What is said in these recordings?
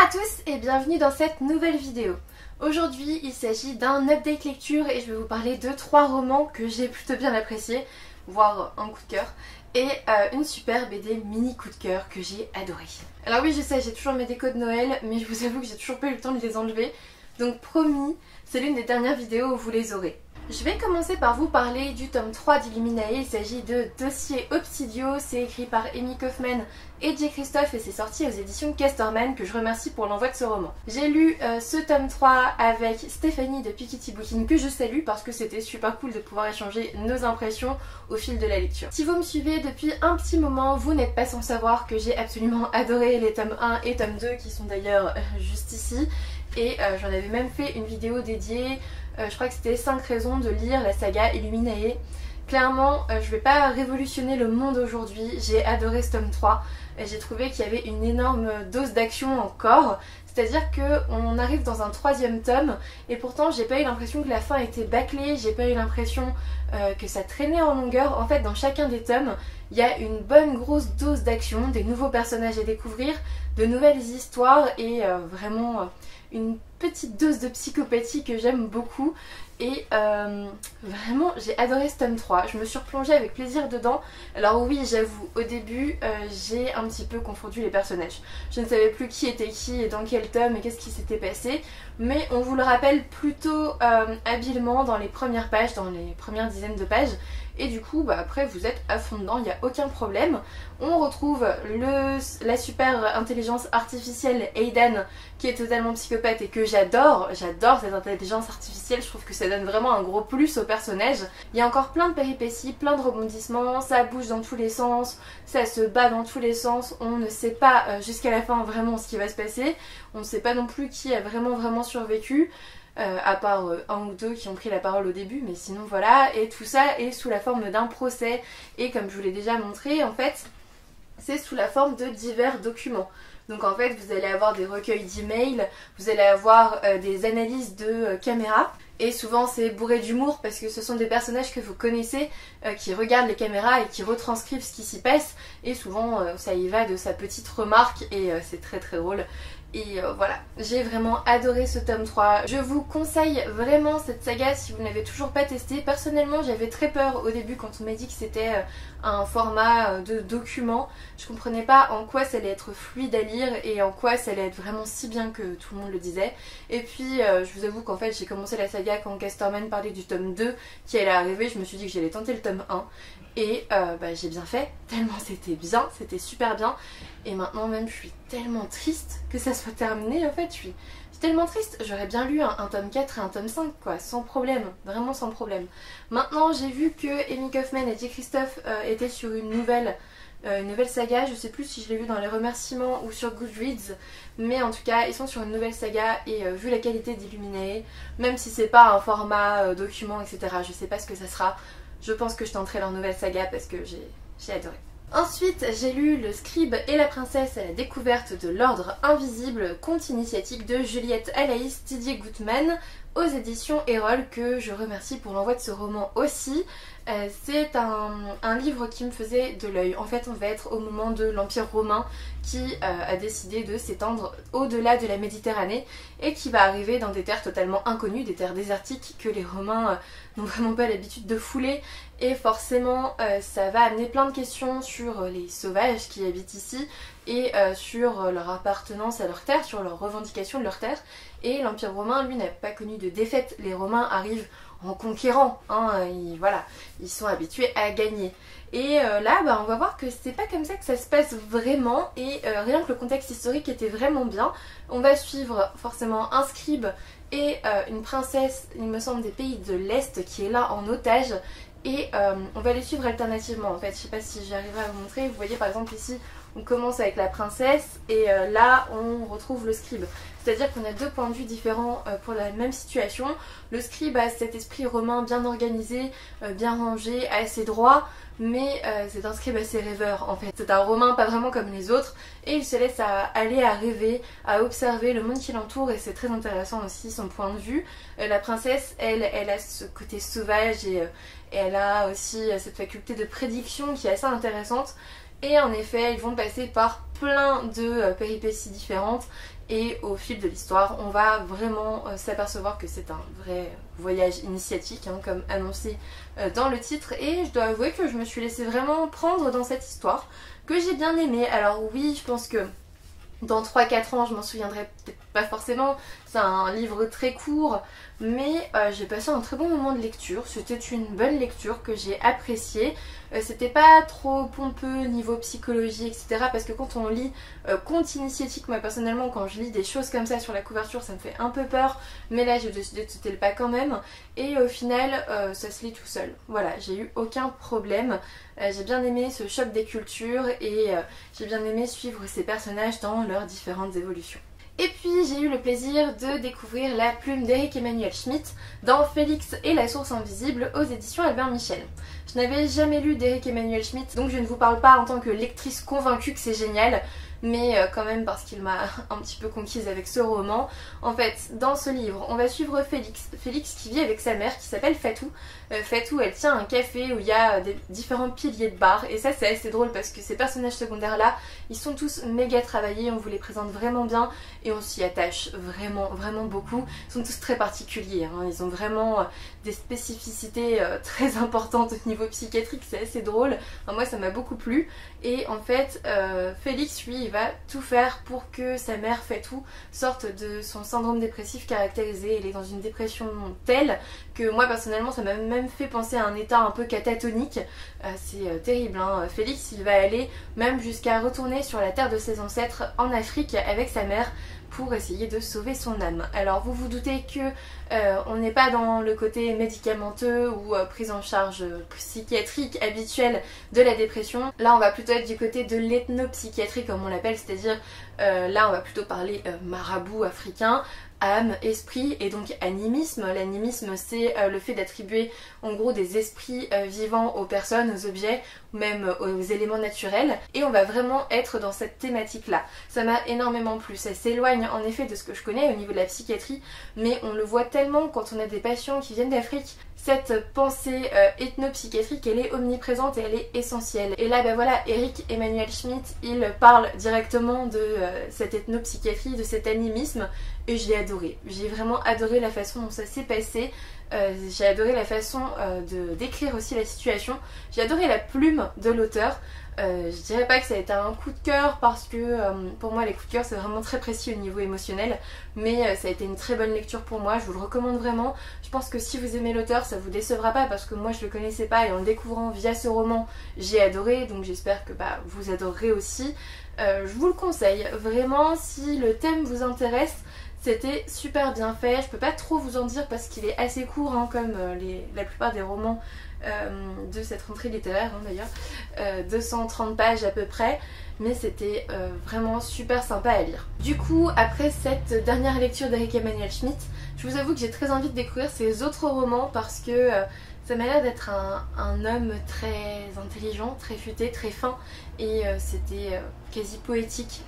à tous et bienvenue dans cette nouvelle vidéo. Aujourd'hui il s'agit d'un update lecture et je vais vous parler de 3 romans que j'ai plutôt bien appréciés, voire un coup de cœur, et une super BD mini coup de cœur que j'ai adoré. Alors oui je sais, j'ai toujours mes décos de Noël mais je vous avoue que j'ai toujours pas eu le temps de les enlever, donc promis, c'est l'une des dernières vidéos où vous les aurez. Je vais commencer par vous parler du tome 3 d'Illuminae. Il s'agit de Dossier Obsidio, c'est écrit par Amy Kaufman et J. Christophe et c'est sorti aux éditions Casterman, que je remercie pour l'envoi de ce roman. J'ai lu ce tome 3 avec Stéphanie de Piketty Booking, que je salue parce que c'était super cool de pouvoir échanger nos impressions au fil de la lecture. Si vous me suivez depuis un petit moment, vous n'êtes pas sans savoir que j'ai absolument adoré les tomes 1 et tome 2 qui sont d'ailleurs juste ici. Et j'en avais même fait une vidéo dédiée, je crois que c'était 5 raisons de lire la saga Illuminae. Clairement, je vais pas révolutionner le monde aujourd'hui, j'ai adoré ce tome 3 et j'ai trouvé qu'il y avait une énorme dose d'action encore. C'est-à-dire qu'on arrive dans un 3e tome et pourtant j'ai pas eu l'impression que la fin était bâclée, j'ai pas eu l'impression que ça traînait en longueur. En fait dans chacun des tomes il y a une bonne grosse dose d'action, des nouveaux personnages à découvrir, de nouvelles histoires et vraiment une petite dose de psychopathie que j'aime beaucoup. Et vraiment j'ai adoré ce tome 3, je me suis replongée avec plaisir dedans. Alors oui j'avoue, au début j'ai un petit peu confondu les personnages. Je ne savais plus qui était qui et dans quel tome et qu'est-ce qui s'était passé. Mais on vous le rappelle plutôt habilement dans les premières pages, dans les premières dizaines de pages. Et du coup bah, après vous êtes à fond dedans, il n'y a aucun problème. On retrouve la super intelligence artificielle Aidan qui est totalement psychopathe et que j'adore. J'adore cette intelligence artificielle, je trouve que ça donne vraiment un gros plus au personnage. Il y a encore plein de péripéties, plein de rebondissements, ça bouge dans tous les sens, ça se bat dans tous les sens. On ne sait pas jusqu'à la fin vraiment ce qui va se passer. On ne sait pas non plus qui a vraiment survécu. À part un ou deux qui ont pris la parole au début, mais sinon voilà, et tout ça est sous la forme d'un procès, et comme je vous l'ai déjà montré, en fait, c'est sous la forme de divers documents. Donc en fait, vous allez avoir des recueils d'emails, vous allez avoir des analyses de caméras, et souvent c'est bourré d'humour parce que ce sont des personnages que vous connaissez qui regardent les caméras et qui retranscrivent ce qui s'y passe, et souvent ça y va de sa petite remarque, et c'est très drôle. Et voilà, j'ai vraiment adoré ce tome 3. Je vous conseille vraiment cette saga si vous ne l'avez toujours pas testé. Personnellement, j'avais très peur au début quand on m'a dit que c'était un format de document. Je comprenais pas en quoi ça allait être fluide à lire et en quoi ça allait être vraiment si bien que tout le monde le disait. Et puis, je vous avoue qu'en fait, j'ai commencé la saga quand Casterman parlait du tome 2 qui allait arriver. Je me suis dit que j'allais tenter le tome 1. Et bah, j'ai bien fait, tellement c'était bien, c'était super bien. Et maintenant même je suis tellement triste que ça soit terminé en fait, je suis tellement triste. J'aurais bien lu un tome 4 et un tome 5 quoi, sans problème, vraiment sans problème. Maintenant j'ai vu que Amy Kaufman et J. Christophe étaient sur une nouvelle saga, je sais plus si je l'ai vu dans les remerciements ou sur Goodreads, mais en tout cas ils sont sur une nouvelle saga et vu la qualité d'Illuminae, même si c'est pas un format document etc, je sais pas ce que ça sera. Je pense que je tenterai leur nouvelle saga parce que j'ai adoré. Ensuite, j'ai lu Le Scribe et la Princesse à la découverte de l'Ordre Invisible, conte initiatique de Juliette Alaïs Didier Gutmann aux éditions Erol, que je remercie pour l'envoi de ce roman aussi. C'est un livre qui me faisait de l'œil. En fait, on va être au moment de l'Empire romain qui a décidé de s'étendre au-delà de la Méditerranée et qui va arriver dans des terres totalement inconnues, des terres désertiques que les Romains n'ont vraiment pas l'habitude de fouler. Et forcément, ça va amener plein de questions sur les sauvages qui habitent ici et sur leur appartenance à leur terre, sur leur revendication de leur terre. Et l'Empire romain, lui, n'a pas connu de défaite. Les Romains arrivent en conquérant, hein, voilà, ils sont habitués à gagner. Et là, bah, on va voir que c'est pas comme ça que ça se passe vraiment, et rien que le contexte historique était vraiment bien. On va suivre forcément un scribe et une princesse, il me semble, des pays de l'Est qui est là en otage. Et on va les suivre alternativement en fait, je sais pas si j'arriverai à vous montrer. Vous voyez par exemple ici on commence avec la princesse et là on retrouve le scribe. C'est-à-dire qu'on a deux points de vue différents pour la même situation. Le scribe a cet esprit romain bien organisé, bien rangé, assez droit, mais c'est un scribe assez rêveur en fait. C'est un romain pas vraiment comme les autres et il se laisse aller à rêver, à observer le monde qui l'entoure, et c'est très intéressant aussi son point de vue. La princesse, elle a ce côté sauvage et elle a aussi cette faculté de prédiction qui est assez intéressante. Et en effet, ils vont passer par plein de péripéties différentes. Et au fil de l'histoire, on va vraiment s'apercevoir que c'est un vrai voyage initiatique, hein, comme annoncé dans le titre. Et je dois avouer que je me suis laissée vraiment prendre dans cette histoire, que j'ai bien aimée. Alors oui, je pense que dans 3-4 ans, je m'en souviendrai peut-être pas forcément. C'est un livre très court, mais j'ai passé un très bon moment de lecture. C'était une bonne lecture que j'ai appréciée. C'était pas trop pompeux niveau psychologie, etc. Parce que quand on lit conte initiatique, moi personnellement, quand je lis des choses comme ça sur la couverture, ça me fait un peu peur. Mais là, j'ai décidé de sauter le pas quand même. Et au final, ça se lit tout seul. Voilà, j'ai eu aucun problème. J'ai bien aimé ce choc des cultures et j'ai bien aimé suivre ces personnages dans leurs différentes évolutions. Et puis j'ai eu le plaisir de découvrir La plume d'Éric Emmanuel Schmitt dans Félix et la source invisible aux éditions Albert Michel. Je n'avais jamais lu d'Éric Emmanuel Schmitt, donc je ne vous parle pas en tant que lectrice convaincue que c'est génial, mais quand même parce qu'il m'a un petit peu conquise avec ce roman. En fait, dans ce livre, on va suivre Félix qui vit avec sa mère qui s'appelle Fatou. Fatou, elle tient un café où il y a des différents piliers de bar, et ça c'est assez drôle parce que ces personnages secondaires là, ils sont tous méga travaillés, on vous les présente vraiment bien et on s'y attache vraiment beaucoup. Ils sont tous très particuliers, hein. Ils ont vraiment des spécificités très importantes au niveau psychiatrique, c'est assez drôle. Enfin, moi ça m'a beaucoup plu. Et en fait, Félix, lui, il va tout faire pour que sa mère Fatou sorte de son syndrome dépressif caractérisé. Elle est dans une dépression telle que moi personnellement ça m'a même fait penser à un état un peu catatonique. C'est terrible, hein. Félix, il va aller même jusqu'à retourner sur la terre de ses ancêtres en Afrique avec sa mère pour essayer de sauver son âme. Alors vous vous doutez que on n'est pas dans le côté médicamenteux ou prise en charge psychiatrique habituelle de la dépression. Là on va plutôt être du côté de l'ethnopsychiatrie comme on l'appelle, c'est-à-dire là on va plutôt parler marabout africain, âme, esprit et donc animisme. L'animisme c'est le fait d'attribuer en gros des esprits vivants aux personnes, aux objets, même aux éléments naturels, et on va vraiment être dans cette thématique là. Ça m'a énormément plu, ça s'éloigne en effet de ce que je connais au niveau de la psychiatrie, mais on le voit tellement quand on a des patients qui viennent d'Afrique. Cette pensée ethnopsychiatrique, elle est omniprésente et elle est essentielle. Et là, ben voilà, Éric Emmanuel Schmitt, il parle directement de cette ethnopsychiatrie, de cet animisme, et je l'ai adoré. J'ai vraiment adoré la façon dont ça s'est passé. J'ai adoré la façon de décrire aussi la situation. J'ai adoré la plume de l'auteur. Je dirais pas que ça a été un coup de cœur parce que pour moi les coups de cœur c'est vraiment très précis au niveau émotionnel, mais ça a été une très bonne lecture pour moi, je vous le recommande vraiment. Je pense que si vous aimez l'auteur ça vous décevra pas parce que moi je le connaissais pas et en le découvrant via ce roman j'ai adoré, donc j'espère que vous adorerez aussi. Je vous le conseille vraiment si le thème vous intéresse. C'était super bien fait, je peux pas trop vous en dire parce qu'il est assez court, hein, comme la plupart des romans de cette rentrée littéraire, hein, d'ailleurs. 230 pages à peu près, mais c'était vraiment super sympa à lire. Du coup, après cette dernière lecture d'Éric Emmanuel Schmitt, je vous avoue que j'ai très envie de découvrir ses autres romans parce que ça m'a l'air d'être un homme très intelligent, très futé, très fin, et c'était quasi poétique,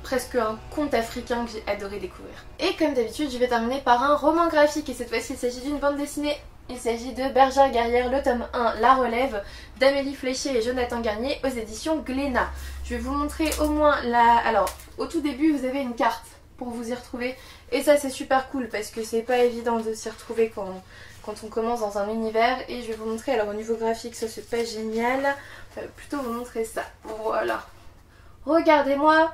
presque un conte africain que j'ai adoré découvrir. Et comme d'habitude, je vais terminer par un roman graphique, et cette fois-ci il s'agit d'une bande dessinée. Il s'agit de Bergère Guerrière, le tome 1, La Relève, d'Amélie Fléché et Jonathan Garnier aux éditions Glénat. Je vais vous montrer au moins la... Alors, au tout début, vous avez une carte pour vous y retrouver, et ça c'est super cool parce que c'est pas évident de s'y retrouver quand on commence dans un univers. Et je vais vous montrer, alors au niveau graphique ça c'est pas génial, je vais plutôt vous montrer ça. Voilà, regardez-moi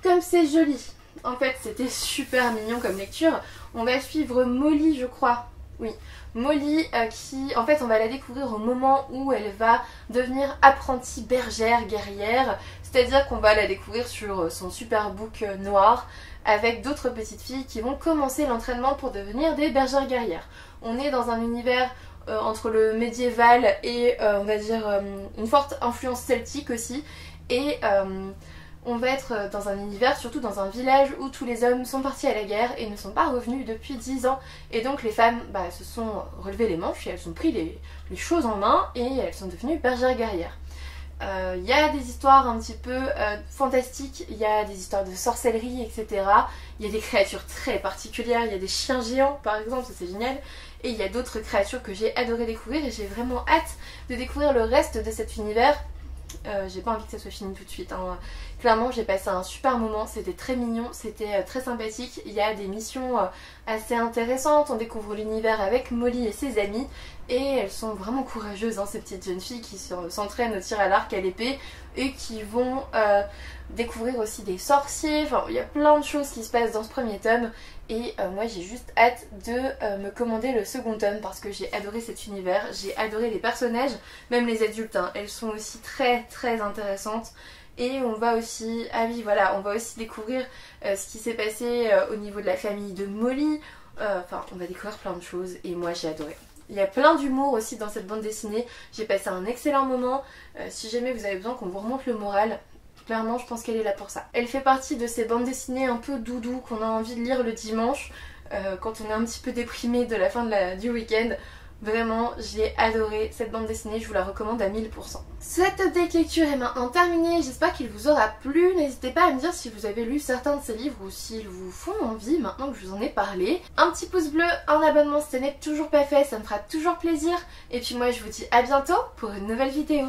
comme c'est joli. En fait c'était super mignon comme lecture. On va suivre Molly, je crois. Oui, Molly qui, en fait on va la découvrir au moment où elle va devenir apprentie bergère guerrière. C'est-à-dire qu'on va la découvrir sur son super book noir avec d'autres petites filles qui vont commencer l'entraînement pour devenir des bergères guerrières. On est dans un univers entre le médiéval et on va dire une forte influence celtique aussi. Et on va être dans un univers, surtout dans un village où tous les hommes sont partis à la guerre et ne sont pas revenus depuis 10 ans. Et donc les femmes se sont relevées les manches et elles ont pris les choses en main et elles sont devenues bergères guerrières. Il y a des histoires un petit peu fantastiques, il y a des histoires de sorcellerie, etc. Il y a des créatures très particulières, il y a des chiens géants par exemple, ça c'est génial. Et il y a d'autres créatures que j'ai adoré découvrir et j'ai vraiment hâte de découvrir le reste de cet univers. j'ai pas envie que ça soit fini tout de suite hein. Clairement j'ai passé un super moment, c'était très mignon, c'était très sympathique. Il y a des missions assez intéressantes, on découvre l'univers avec Molly et ses amis. Et elles sont vraiment courageuses, hein, ces petites jeunes filles qui s'entraînent au tir à l'arc, à l'épée, et qui vont découvrir aussi des sorciers. Enfin, il y a plein de choses qui se passent dans ce premier tome. Et moi j'ai juste hâte de me commander le second tome parce que j'ai adoré cet univers, j'ai adoré les personnages, même les adultes, hein, elles sont aussi très très intéressantes. Et on va aussi, ah oui voilà, on va aussi découvrir ce qui s'est passé au niveau de la famille de Molly. Enfin, on va découvrir plein de choses et moi j'ai adoré. Il y a plein d'humour aussi dans cette bande dessinée, j'ai passé un excellent moment. Si jamais vous avez besoin qu'on vous remonte le moral, clairement je pense qu'elle est là pour ça. Elle fait partie de ces bandes dessinées un peu doudou qu'on a envie de lire le dimanche quand on est un petit peu déprimé de la fin du week-end. Vraiment, j'ai adoré cette bande dessinée, je vous la recommande à 1000%. Cette update lecture est maintenant terminée, j'espère qu'il vous aura plu. N'hésitez pas à me dire si vous avez lu certains de ces livres ou s'ils vous font envie maintenant que je vous en ai parlé. Un petit pouce bleu, un abonnement si ce n'est toujours pas fait, ça me fera toujours plaisir. Et puis moi je vous dis à bientôt pour une nouvelle vidéo.